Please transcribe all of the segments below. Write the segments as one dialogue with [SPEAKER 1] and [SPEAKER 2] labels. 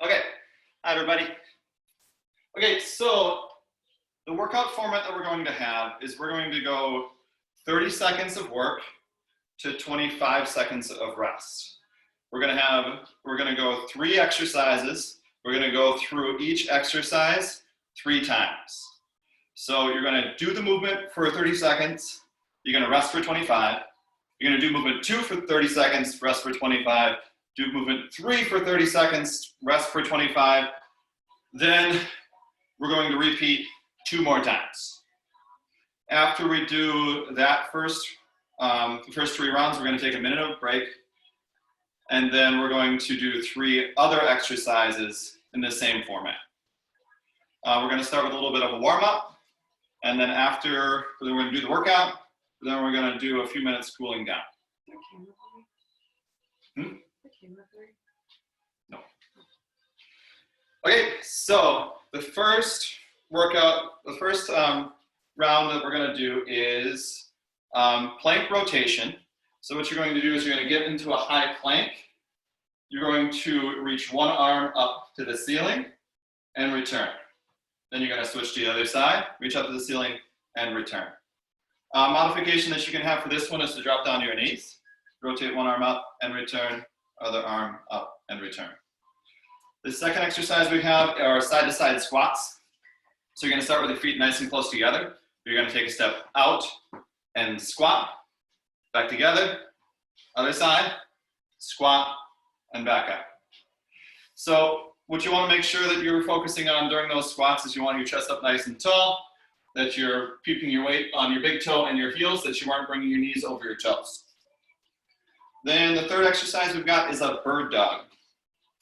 [SPEAKER 1] Okay, hi everybody. Okay, so the workout format that we're going to have is we're going to go 30 seconds of work to 25 seconds of rest. We're gonna go 3 exercises. We're gonna go through each exercise 3 times. So you're gonna do the movement for 30 seconds. You're gonna rest for 25. You're gonna do movement 2 for 30 seconds, rest for 25. Do movement 3 for 30 seconds, rest for 25. Then we're going to repeat 2 more times. After we do that the first 3 rounds, we're going to take a minute of break. And then we're going to do 3 other exercises in the same format. We're going to start with a little bit of a warm-up. And then after, we're going to do the workout. Then we're going to do a few minutes cooling down. No. Okay, so the first workout, the first round that we're going to do is plank rotation. So what you're going to do is you're going to get into a high plank. You're going to reach one arm up to the ceiling and return. Then you're going to switch to the other side, reach up to the ceiling and return. Modification that you can have for this one is to drop down to your knees, rotate one arm up and return, other arm up and return. The second exercise we have are side-to-side squats. So you're going to start with your feet nice and close together. You're going to take a step out and squat, back together, other side, squat, and back up. So what you want to make sure that you're focusing on during those squats is you want your chest up nice and tall, that you're keeping your weight on your big toe and your heels, that you aren't bringing your knees over your toes. Then the third exercise we've got is a bird dog.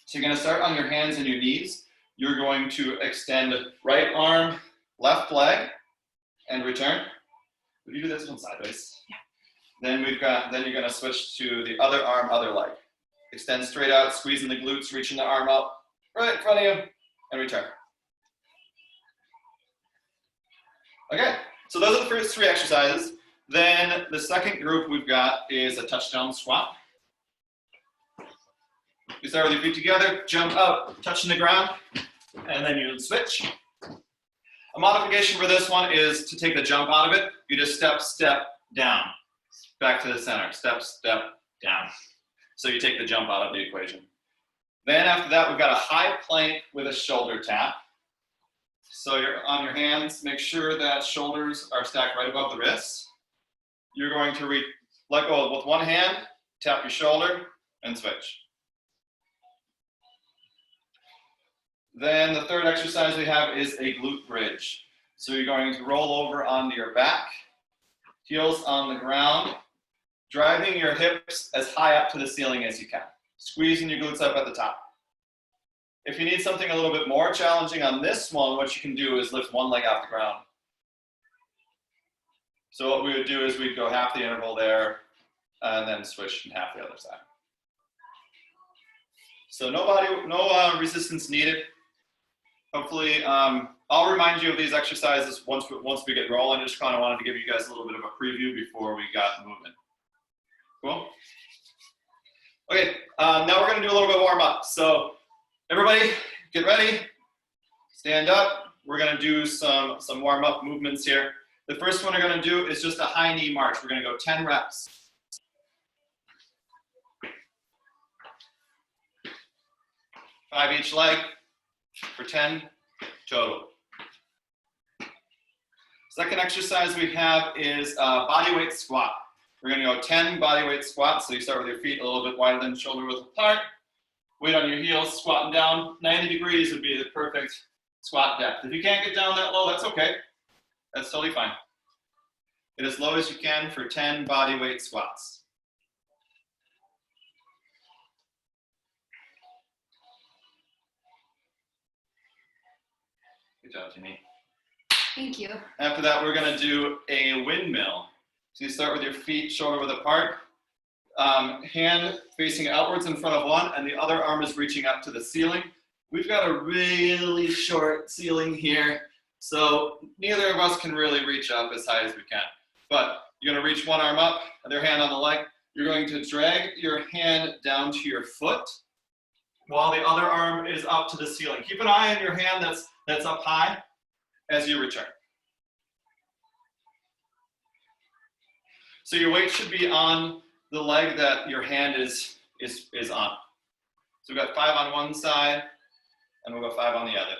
[SPEAKER 1] So you're going to start on your hands and your knees. You're going to extend right arm, left leg, and return. Would you do this one sideways? Yeah. Then you're going to switch to the other arm, other leg. Extend straight out, squeezing the glutes, reaching the arm up, right in front of you, and return. Okay, so those are the first 3 exercises. Then the second group we've got is a touchdown squat. You start with your feet together, jump up, touching the ground, and then you switch. A modification for this one is to take the jump out of it. You just step down, back to the center, step down. So you take the jump out of the equation. Then after that, we've got a high plank with a shoulder tap. So you're on your hands, make sure that shoulders are stacked right above the wrists. You're going to let go with one hand, tap your shoulder, and switch. Then the third exercise we have is a glute bridge. So you're going to roll over onto your back, heels on the ground, driving your hips as high up to the ceiling as you can, squeezing your glutes up at the top. If you need something a little bit more challenging on this one, what you can do is lift one leg off the ground. So what we would do is we'd go half the interval there and then switch and half the other side. So no resistance needed. Hopefully, I'll remind you of these exercises once we get rolling. I just kind of wanted to give you guys a little bit of a preview before we got moving. Cool? Okay, now we're going to do a little bit of warm up. So everybody, get ready, stand up. We're going to do some warm up movements here. The first one we're going to do is just a high knee march. We're going to go 10 reps. Five each leg for 10 total. Second exercise we have is body weight squat. We're going to go 10 body weight squats. So you start with your feet a little bit wider than shoulder width apart. Weight on your heels, squatting down. 90 degrees would be the perfect squat depth. If you can't get down that low, that's okay. That's totally fine. Get as low as you can for 10 body weight squats. Good job, Ginny.
[SPEAKER 2] Thank you.
[SPEAKER 1] After that, we're going to do a windmill. So you start with your feet shoulder width apart, hand facing outwards in front of one, and the other arm is reaching up to the ceiling. We've got a really short ceiling here, so neither of us can really reach up as high as we can. But you're going to reach one arm up, other hand on the leg. You're going to drag your hand down to your foot, while the other arm is up to the ceiling. Keep an eye on your hand that's up high as you return. So your weight should be on the leg that your hand is on. So we've got 5 on one side, and we'll go 5 on the other.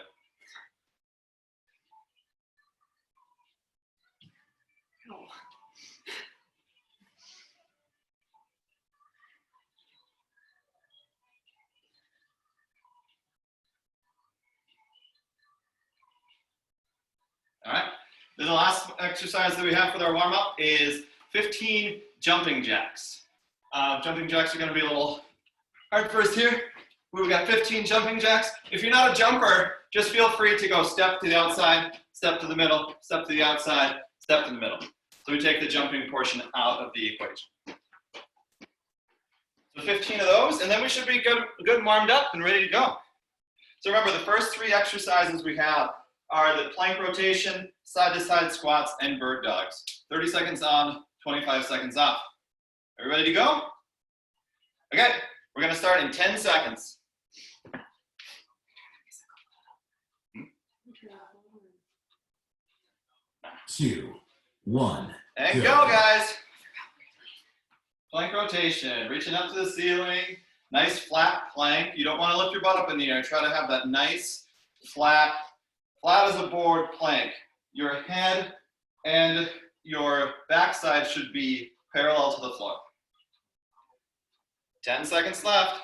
[SPEAKER 1] All right, then the last exercise that we have for our warm-up is 15 jumping jacks. Jumping jacks are gonna be a little hard first here. We've got 15 jumping jacks. If you're not a jumper, just feel free to go step to the outside, step to the middle, step to the outside, step to the middle. So we take the jumping portion out of the equation. So 15 of those, and then we should be good and warmed up and ready to go. So remember, the first 3 exercises we have are the plank rotation, side-to-side squats, and bird dogs. 30 seconds on, 25 seconds off. Are you ready to go? Okay, we're gonna start in 10 seconds.
[SPEAKER 2] 2, 1.
[SPEAKER 1] And go, guys. Plank rotation, reaching up to the ceiling. Nice flat plank. You don't want to lift your butt up in the air. Try to have that nice flat as a board plank. Your head and your backside should be parallel to the floor. 10 seconds left.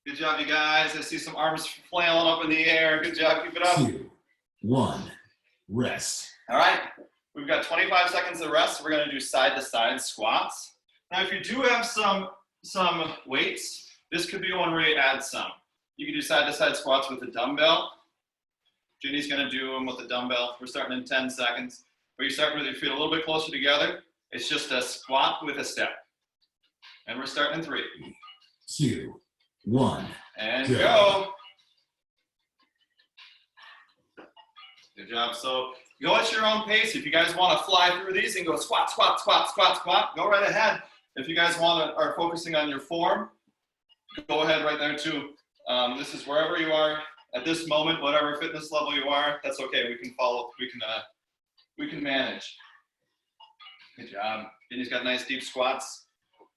[SPEAKER 1] Good job, you guys. I see some arms flailing up in the air. Good job, keep it up.
[SPEAKER 2] 2, 1, rest.
[SPEAKER 1] All right, we've got 25 seconds of rest. We're gonna do side-to-side squats. Now, if you do have some weights, this could be one where you add some. You can do side-to-side squats with a dumbbell. Ginny's gonna do them with a dumbbell. We're starting in 10 seconds. Where you're starting with your feet a little bit closer together. It's just a squat with a step. And we're starting in 3,
[SPEAKER 2] 2, 1.
[SPEAKER 1] And go. Good job. So go at your own pace. If you guys want to fly through these and go squat, squat, squat, squat, squat, go right ahead. If you guys are focusing on your form, go ahead right there too. This is wherever you are at this moment, whatever fitness level you are, that's okay. We can follow, we can manage. Good job. Ginny's got nice deep squats,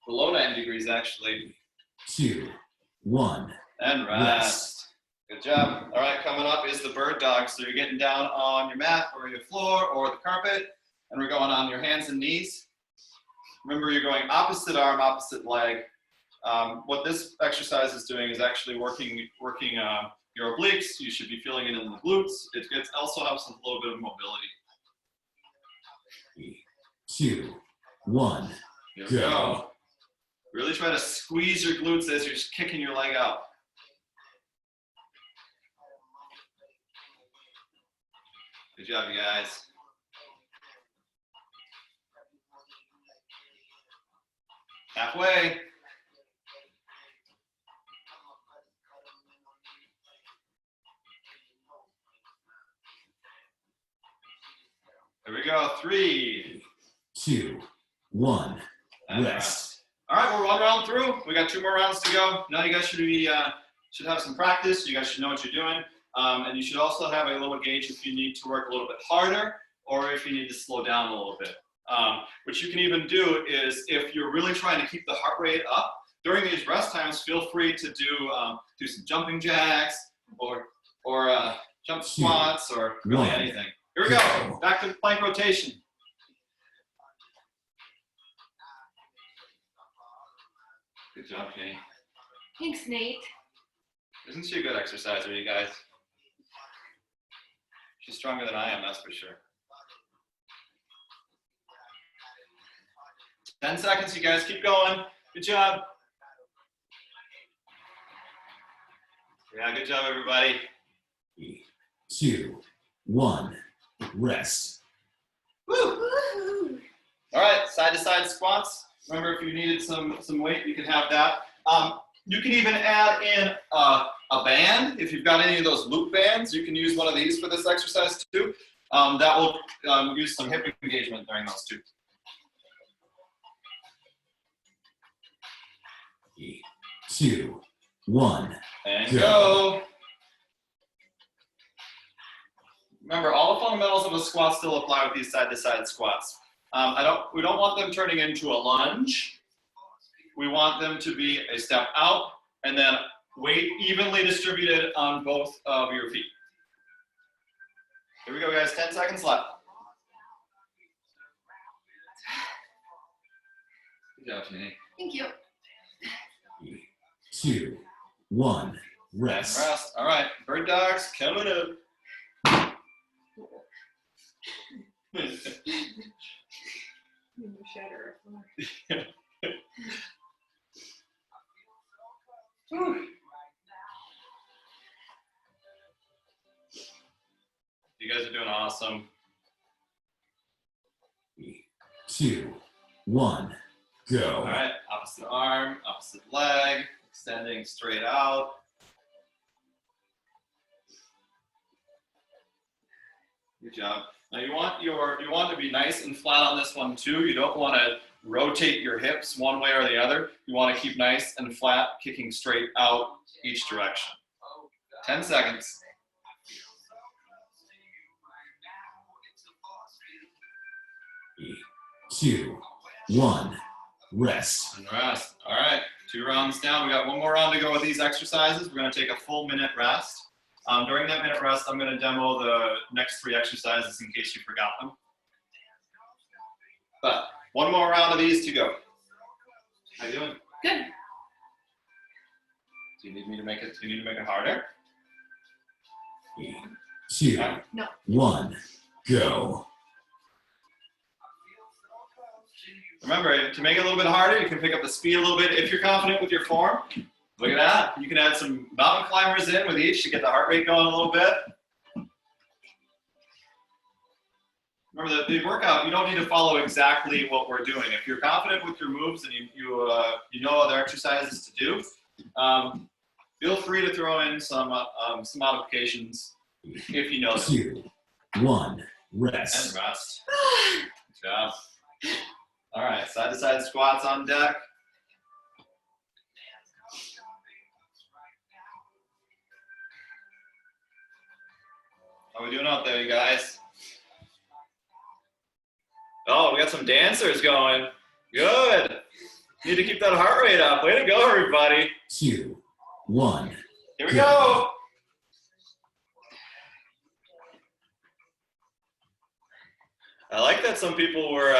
[SPEAKER 1] below 90 degrees actually.
[SPEAKER 2] 2, 1.
[SPEAKER 1] And rest. Good job. All right, coming up is the bird dog. So you're getting down on your mat or your floor or the carpet, and we're going on your hands and knees. Remember, you're going opposite arm, opposite leg. What this exercise is doing is actually working your obliques. You should be feeling it in the glutes. It also helps with a little bit of mobility.
[SPEAKER 2] 3, 2, 1.
[SPEAKER 1] Here we go. Really try to squeeze your glutes as you're kicking your leg out. Good job, you guys. Halfway. There we go. 3,
[SPEAKER 2] 2, 1.
[SPEAKER 1] and
[SPEAKER 2] Rest.
[SPEAKER 1] All right, we're 1 round through. We got 2 more rounds to go. Now you guys should have some practice. You guys should know what you're doing. And you should also have a little gauge if you need to work a little bit harder or if you need to slow down a little bit. What you can even do is if you're really trying to keep the heart rate up, during these rest times, feel free to do some jumping jacks or jump squats or really anything. Here we go, back to plank rotation. Good job, Ginny.
[SPEAKER 3] Thanks, Nate.
[SPEAKER 1] Isn't she a good exerciser, you guys? She's stronger than I am, that's for sure. 10 seconds, you guys, keep going. Good job. Yeah, good job, everybody.
[SPEAKER 2] 3, 2, 1. Rest.
[SPEAKER 1] Woo! All right, side-to-side squats. Remember, if you needed some weight, you can have that. You can even add in a band. If you've got any of those loop bands, you can use one of these for this exercise too. That will use some hip engagement during those too.
[SPEAKER 2] 2, 1.
[SPEAKER 1] And
[SPEAKER 2] Go.
[SPEAKER 1] go. Remember, all the fundamentals of a squat still apply with these side-to-side squats. We don't want them turning into a lunge. We want them to be a step out and then weight evenly distributed on both of your feet. Here we go, guys. 10 seconds left. Good job, Ginny.
[SPEAKER 3] Thank you.
[SPEAKER 2] 2, 1. Rest.
[SPEAKER 1] Rest. All right, bird dogs coming up.
[SPEAKER 3] Shatter.
[SPEAKER 1] You guys are doing awesome.
[SPEAKER 2] 2, 1. Go.
[SPEAKER 1] All right, opposite arm, opposite leg, extending straight out. Good job. Now you want to be nice and flat on this one too. You don't want to rotate your hips one way or the other. You want to keep nice and flat, kicking straight out each direction. 10 seconds.
[SPEAKER 2] 2, 1. Rest.
[SPEAKER 1] And rest. All right, 2 rounds down. We got 1 more round to go with these exercises. We're going to take a full minute rest. During that minute rest, I'm going to demo the next 3 exercises in case you forgot them. But 1 more round of these to go. How you doing?
[SPEAKER 3] Good.
[SPEAKER 1] Do you need me to make it? Do you need to make it harder?
[SPEAKER 2] 2,
[SPEAKER 3] No.
[SPEAKER 2] 1. Go.
[SPEAKER 1] Remember, to make it a little bit harder, you can pick up the speed a little bit if you're confident with your form. Look at that. You can add some mountain climbers in with each to get the heart rate going a little bit. Remember that the workout, you don't need to follow exactly what we're doing. If you're confident with your moves and you know other exercises to do, feel free to throw in some modifications if you know them.
[SPEAKER 2] 2, 1. Rest.
[SPEAKER 1] And rest. Good job. All right, side-to-side squats on deck. How are we doing out there, you guys? Oh, we got some dancers going. Good. Need to keep that heart rate up. Way to go, everybody.
[SPEAKER 2] 2, 1.
[SPEAKER 1] Here we go. I like that some people were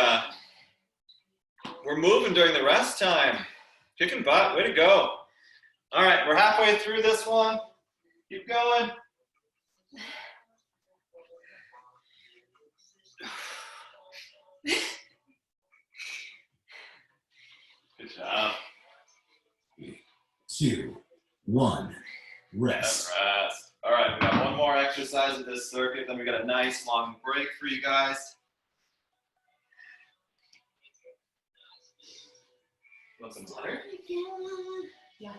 [SPEAKER 1] moving during the rest time. Kicking butt. Way to go. All right, we're halfway through this one. Keep going. Good job.
[SPEAKER 2] 2, 1. Rest.
[SPEAKER 1] And rest. All right, we got 1 more exercise of this circuit, then we got a nice long break for you guys. Want some water?
[SPEAKER 3] Yeah.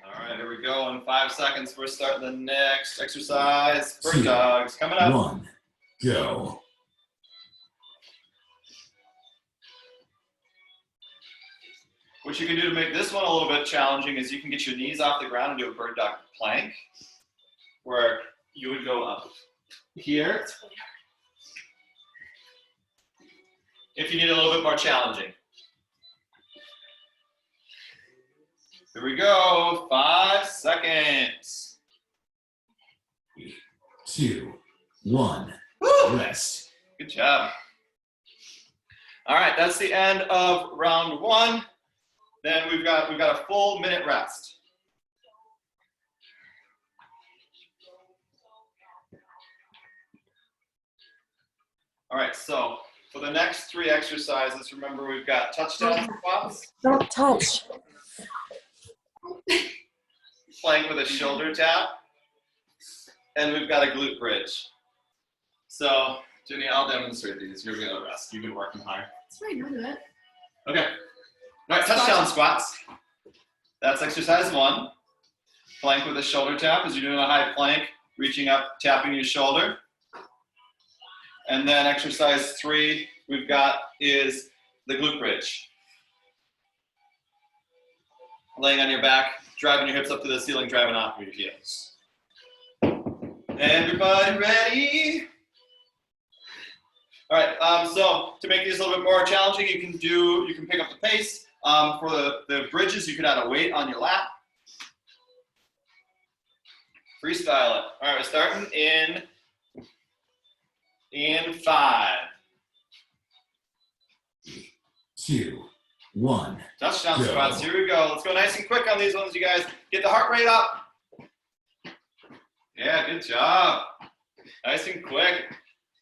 [SPEAKER 1] All right, here we go. In 5 seconds, we're starting the next exercise. Bird
[SPEAKER 2] 2,
[SPEAKER 1] dogs coming up.
[SPEAKER 2] 1. Go.
[SPEAKER 1] What you can do to make this one a little bit challenging is you can get your knees off the ground and do a bird dog plank, where you would go up here. If you need a little bit more challenging. Here we go, 5 seconds.
[SPEAKER 2] 2, 1.
[SPEAKER 1] Woo!
[SPEAKER 2] Rest.
[SPEAKER 1] Good job. All right, that's the end of round 1. Then we've got a full minute rest. All right, so for the next 3 exercises, remember we've got touchdown squats,
[SPEAKER 4] Don't touch.
[SPEAKER 1] plank with a shoulder tap, and we've got a glute bridge. So, Ginny, I'll demonstrate these. You're gonna rest. You've been working hard.
[SPEAKER 3] That's fine, I'll do it.
[SPEAKER 1] Okay. All right, touchdown squats. That's exercise 1. Plank with a shoulder tap as you're doing a high plank, reaching up, tapping your shoulder. And then exercise 3 we've got is the glute bridge. Laying on your back, driving your hips up to the ceiling, driving off with your heels. Everybody ready? All right, so to make these a little bit more challenging, you can pick up the pace. For the bridges, you could add a weight on your lap. Freestyle it. All right, we're starting in 5,
[SPEAKER 2] 2, 1.
[SPEAKER 1] Touchdown
[SPEAKER 2] Go.
[SPEAKER 1] squats. Here we go. Let's go nice and quick on these ones, you guys. Get the heart rate up. Yeah, good job. Nice and quick.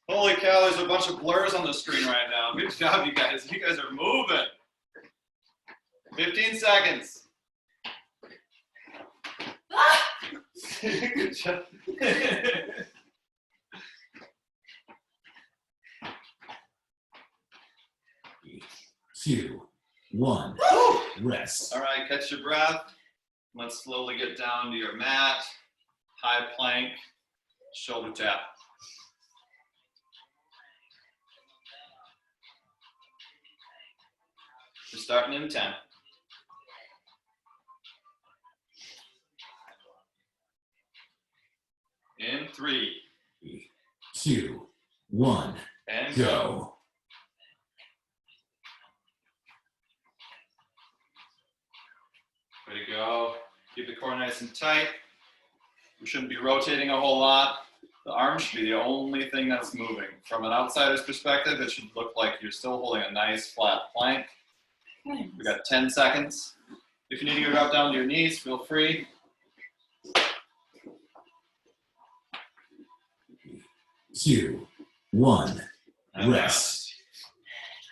[SPEAKER 1] Holy cow, there's a bunch of blurs on the screen right now. Good job, you guys. You guys are moving. 15 seconds. Good job.
[SPEAKER 2] 2, 1. Rest.
[SPEAKER 1] All right, catch your breath. Let's slowly get down to your mat. High plank, shoulder tap. We're starting in 10. In 3.
[SPEAKER 2] 2, 1.
[SPEAKER 1] And
[SPEAKER 2] Go.
[SPEAKER 1] Way to go. Keep the core nice and tight. We shouldn't be rotating a whole lot. The arm should be the only thing that's moving. From an outsider's perspective, it should look like you're still holding a nice flat plank. We got 10 seconds. If you need to drop down to your knees, feel free.
[SPEAKER 2] 2, 1.
[SPEAKER 1] And
[SPEAKER 2] Rest.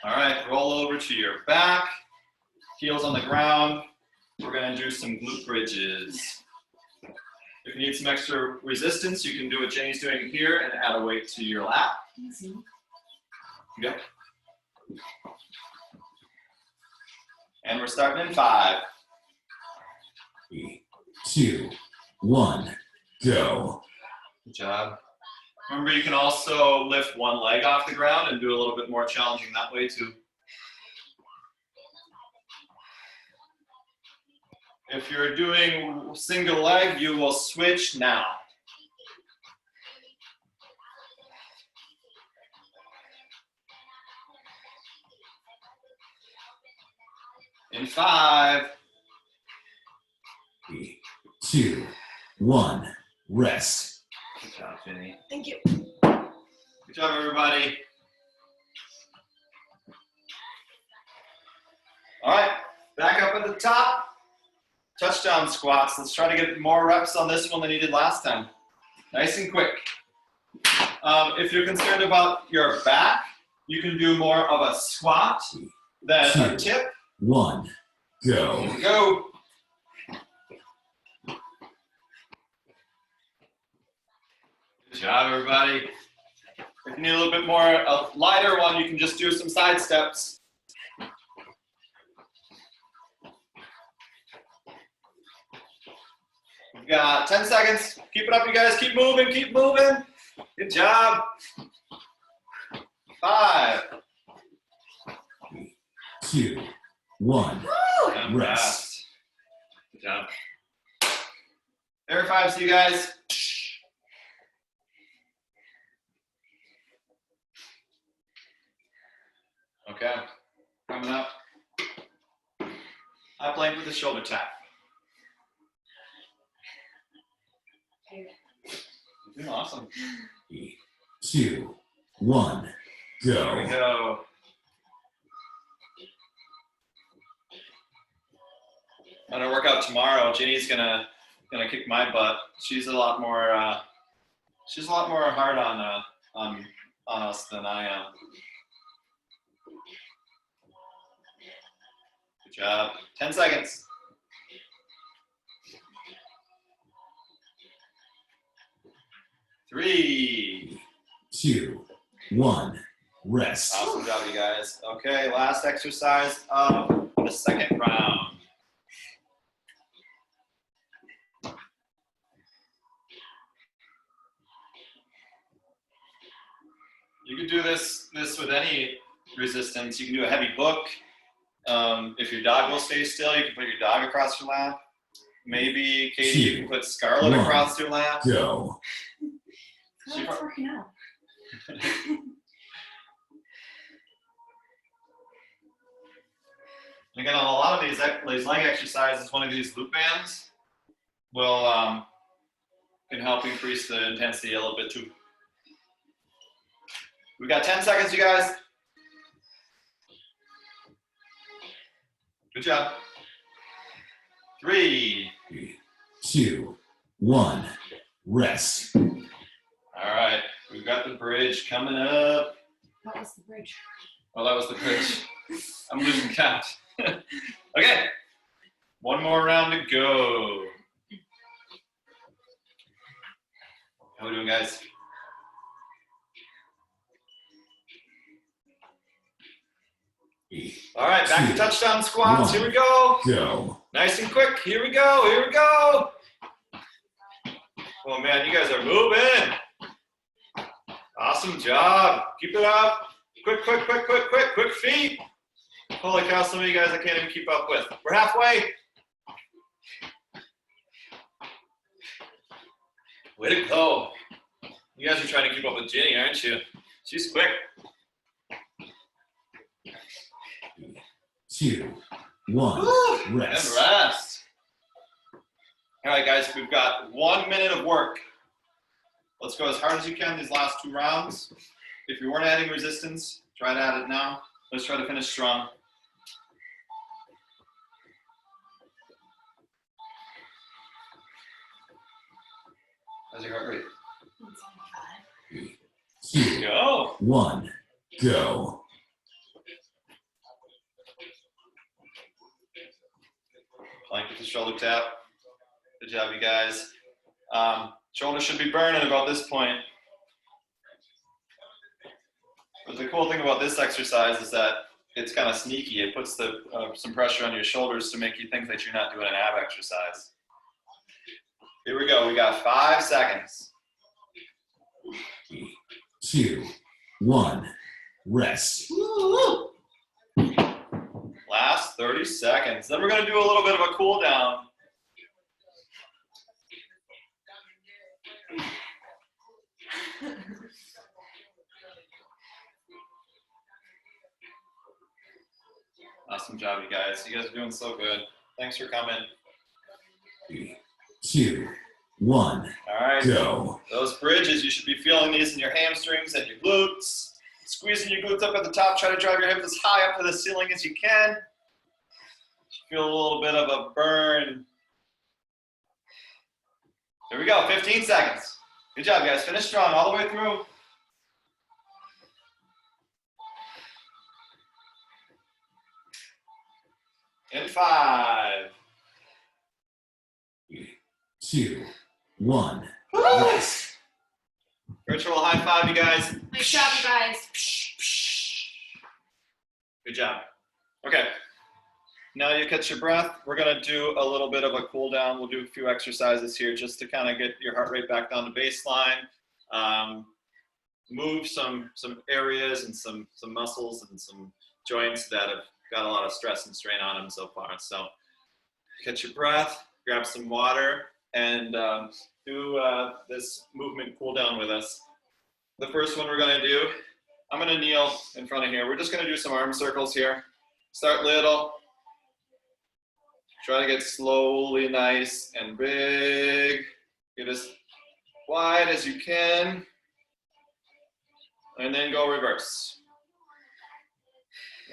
[SPEAKER 1] All right, roll over to your back. Heels on the ground. We're gonna do some glute bridges. If you need some extra resistance, you can do what Jenny's doing here and add a weight to your lap.
[SPEAKER 3] Easy.
[SPEAKER 1] Yep. And we're starting in 5.
[SPEAKER 2] 2, 1. Go.
[SPEAKER 1] Good job. Remember, you can also lift one leg off the ground and do a little bit more challenging that way too. If you're doing single leg, you will switch now. In 5.
[SPEAKER 2] 2, 1. Rest.
[SPEAKER 1] Good job, Ginny.
[SPEAKER 3] Thank you.
[SPEAKER 1] Good job, everybody. All right, back up at the top. Touchdown squats. Let's try to get more reps on this one than you did last time. Nice and quick. If you're concerned about your back, you can do more of a squat than a
[SPEAKER 2] 2,
[SPEAKER 1] tip.
[SPEAKER 2] 1. Go.
[SPEAKER 1] Here we go. Good job, everybody. If you need a little bit more, a lighter one, you can just do some side steps. We've got 10 seconds. Keep it up, you guys. Keep moving, keep moving. Good job. 5.
[SPEAKER 2] 2, 1.
[SPEAKER 1] And
[SPEAKER 2] Rest.
[SPEAKER 1] fast. Good job. Air 5, see you guys. Okay, coming up. High plank with the shoulder tap. You're doing awesome.
[SPEAKER 2] 2, 1.
[SPEAKER 1] There we
[SPEAKER 2] Go.
[SPEAKER 1] go. I'm gonna work out tomorrow. Ginny's gonna kick my butt. She's a lot more hard on us than I am. Good job. 10 seconds. 3.
[SPEAKER 2] 2, 1. Rest.
[SPEAKER 1] Awesome job, you guys. Okay, last exercise of the second round. You could do this with any resistance. You can do a heavy book. If your dog will stay still, you can put your dog across your lap. Maybe, Katie, you can put Scarlett across your lap.
[SPEAKER 2] Go.
[SPEAKER 3] It's working out.
[SPEAKER 1] Again, on a lot of these leg exercises, one of these loop bands will can help increase the intensity a little bit too. We got 10 seconds, you guys. Good job. 3,
[SPEAKER 2] 2, 1. Rest.
[SPEAKER 1] All right, we've got the bridge coming up.
[SPEAKER 3] What was the bridge?
[SPEAKER 1] Oh, that was the bridge. I'm losing count. Okay, one more round to go. How we doing, guys? All right, back to touchdown squats. Here we go.
[SPEAKER 2] Go.
[SPEAKER 1] Nice and quick. Here we go. Here we go. Oh man, you guys are moving. Awesome job. Keep it up. Quick, quick, quick, quick, quick, quick feet. Holy cow, some of you guys I can't even keep up with. We're halfway. Way to go. You guys are trying to keep up with Ginny, aren't you? She's quick.
[SPEAKER 2] 2, 1.
[SPEAKER 1] Woo!
[SPEAKER 2] Rest.
[SPEAKER 1] And rest. All right, guys, we've got 1 minute of work. Let's go as hard as you can these last 2 rounds. If you weren't adding resistance, try to add it now. Let's try to finish strong. How's your heart rate?
[SPEAKER 2] 2,
[SPEAKER 1] Go.
[SPEAKER 2] 1. Go.
[SPEAKER 1] Plank with the shoulder tap. Good job, you guys. Shoulder should be burning about this point. But the cool thing about this exercise is that it's kind of sneaky. It puts some pressure on your shoulders to make you think that you're not doing an ab exercise. Here we go. We got 5 seconds.
[SPEAKER 2] 2, 1. Rest.
[SPEAKER 1] Last 30 seconds. Then we're going to do a little bit of a cool down. Awesome job, you guys. You guys are doing so good. Thanks for coming.
[SPEAKER 2] 3, 2, 1.
[SPEAKER 1] All right.
[SPEAKER 2] Go.
[SPEAKER 1] Those bridges, you should be feeling these in your hamstrings and your glutes. Squeezing your glutes up at the top. Try to drive your hips as high up to the ceiling as you can. Feel a little bit of a burn. Here we go, 15 seconds. Good job, guys. Finish strong all the way through. In 5.
[SPEAKER 2] 2, 1.
[SPEAKER 1] Woo!
[SPEAKER 2] Rest.
[SPEAKER 1] Virtual high five, you guys.
[SPEAKER 3] Nice job, you guys.
[SPEAKER 1] Good job. Okay. Now you catch your breath. We're going to do a little bit of a cool down. We'll do a few exercises here just to kind of get your heart rate back down to baseline. Move some areas and some muscles and some joints that have got a lot of stress and strain on them so far. So catch your breath, grab some water, and do this movement cool down with us. The first one we're going to do, I'm going to kneel in front of here. We're just going to do some arm circles here. Start little. Try to get slowly nice and big. Get as wide as you can. And then go reverse.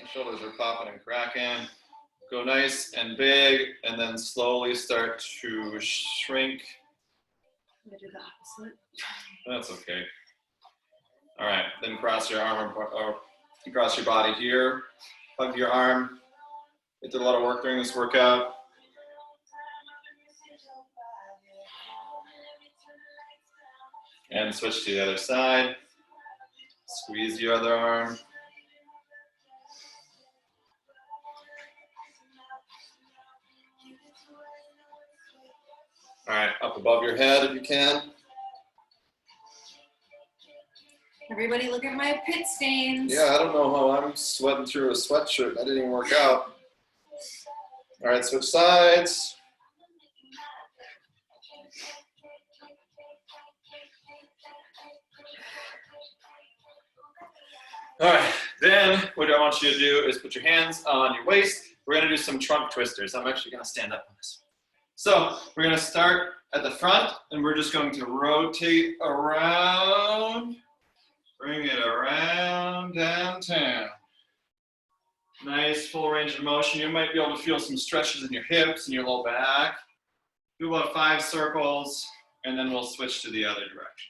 [SPEAKER 1] My shoulders are popping and cracking. Go nice and big, and then slowly start to shrink.
[SPEAKER 3] I did the opposite.
[SPEAKER 1] That's okay. All right, then cross your arm or cross your body here. Hug your arm. We did a lot of work during this workout. And switch to the other side. Squeeze your other arm. All right, up above your head if you can.
[SPEAKER 3] Everybody look at my pit stains.
[SPEAKER 1] Yeah, I don't know how I'm sweating through a sweatshirt. That didn't even work out. All right, switch sides. All right, then what I want you to do is put your hands on your waist. We're gonna do some trunk twisters. I'm actually gonna stand up on this. So we're gonna start at the front and we're just going to rotate around, bring it around downtown. Nice full range of motion. You might be able to feel some stretches in your hips and your low back. Do about 5 circles and then we'll switch to the other direction.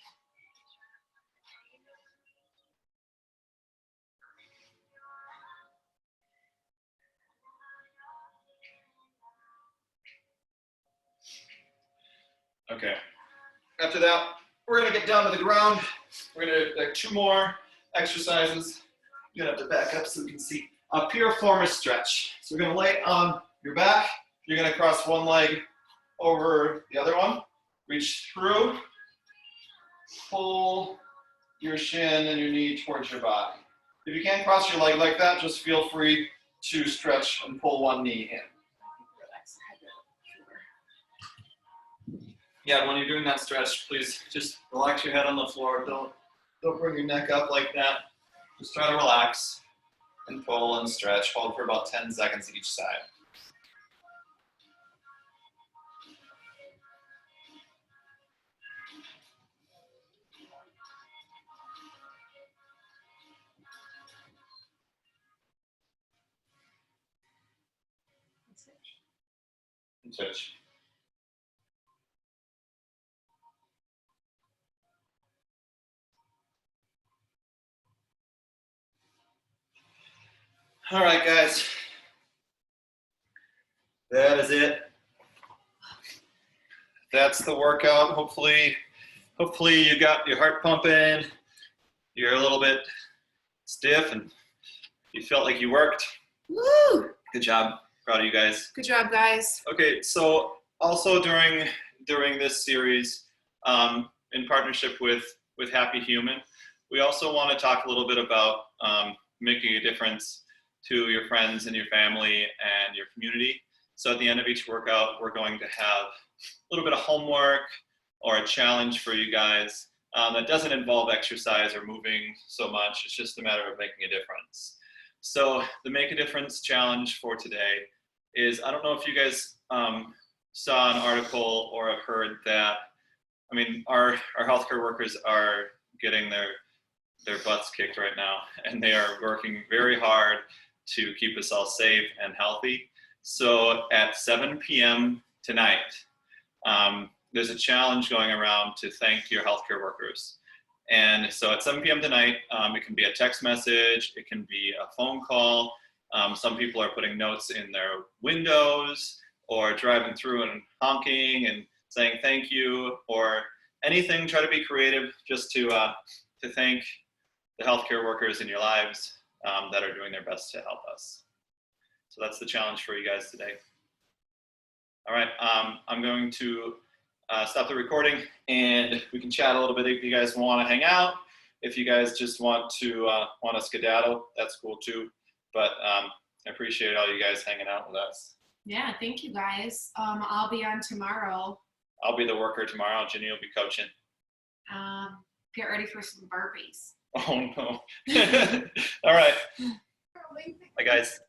[SPEAKER 1] Okay, after that, we're gonna get down to the ground. We're gonna do like 2 more exercises. You're gonna have to back up so we can see. A piriformis stretch. So we're gonna lay on your back. You're gonna cross one leg over the other one. Reach through, pull your shin and your knee towards your body. If you can't cross your leg like that, just feel free to stretch and pull one knee in. Yeah, when you're doing that stretch, please just relax your head on the floor. Don't bring your neck up like that. Just try to relax and pull and stretch. Hold for about 10 seconds each side. And switch. All right, guys. That is it. That's the workout. Hopefully you got your heart pumping. You're a little bit stiff and you felt like you worked.
[SPEAKER 3] Woo!
[SPEAKER 1] Good job. Proud of you guys.
[SPEAKER 3] Good job, guys.
[SPEAKER 1] Okay, so also during this series, in partnership with Happy Human, we also want to talk a little bit about making a difference to your friends and your family and your community. So at the end of each workout, we're going to have a little bit of homework or a challenge for you guys that doesn't involve exercise or moving so much. It's just a matter of making a difference. So the Make a Difference challenge for today is, I don't know if you guys saw an article or have heard that, I mean, our healthcare workers are getting their butts kicked right now, and they are working very hard to keep us all safe and healthy. So at 7 p.m. tonight, there's a challenge going around to thank your healthcare workers. And so at 7 p.m. tonight, it can be a text message, it can be a phone call. Some people are putting notes in their windows or driving through and honking and saying thank you, or anything. Try to be creative just to thank the healthcare workers in your lives that are doing their best to help us. So that's the challenge for you guys today. All right, I'm going to stop the recording and we can chat a little bit if you guys want to hang out. If you guys just want to skedaddle, that's cool too. But I appreciate all you guys hanging out with us.
[SPEAKER 3] Yeah, thank you, guys. I'll be on tomorrow.
[SPEAKER 1] I'll be the worker tomorrow. Ginny will be coaching.
[SPEAKER 3] Get ready for some burpees.
[SPEAKER 1] Oh no. All right. Bye guys.